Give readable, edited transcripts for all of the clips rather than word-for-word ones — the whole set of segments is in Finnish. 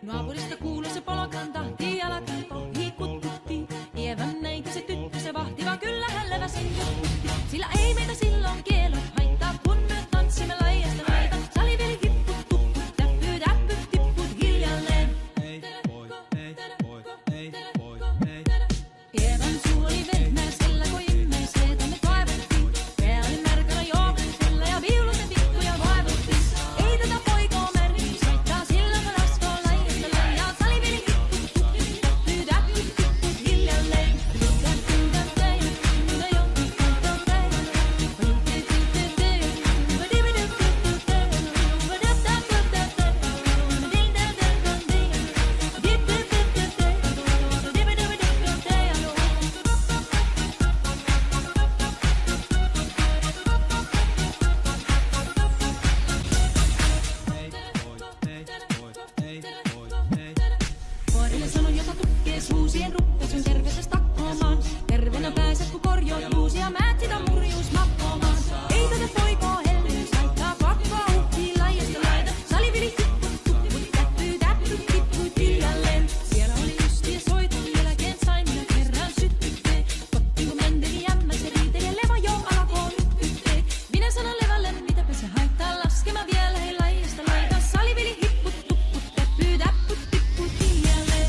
Naapurista kuului se polkan tahti, jalkapo hikutti. Ievän neitä se tyttö, se vahti, vaan kyllä hän leväsi juttutti. Sillä ei meitä silloin kielot haittaa, kun me tanssimme laijasta laita. Saliveli hipput, tupput, täppyt, äppyt, tipput hiljalleen. Ievän suu oli vehnäisellä, kun ihmeeseen me kaivettiin. Pää oli märkänä joogrisella ja viulusen pikkuja vaivuttiin. Ei tätä poikaa märkii saittaa, silloin kun laskoo laijasta laijaa. Saliveli hipput, tupput, täppyt, äppyt, tipput hiljalleen. Vuorille sanon, joka tukkee suusien ruppesun terveestä takkomaan. Terveenä pääset, kun korjoit luusia, määt sitä murjuus makkomaan. Ei tätä poikaa hellyys haittaa, pakkaa uhkii laijasta laita. Salivili tipput, tupput, täppyt, äppyt, tipput hiljalleen. Siellä oli ystiä soiton jälkeen, sain minä kerran syttytteen. Kotiin kun menteli jämmä, se riiteli leva jo alkoi yhteen. Minä sanon levälle, mitäpä se haittaa, laskema vielä hei laijasta laita. Salivili hipput, tupput, täppyt, äppyt, tipput hiljalleen.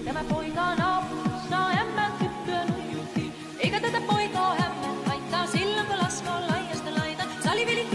Tämä poika on avussa, ämmän tyttöön ujutti. Eikä tätä poikaa hämmän haittaa, silloin kun laskoo laijasta laita. Saliveli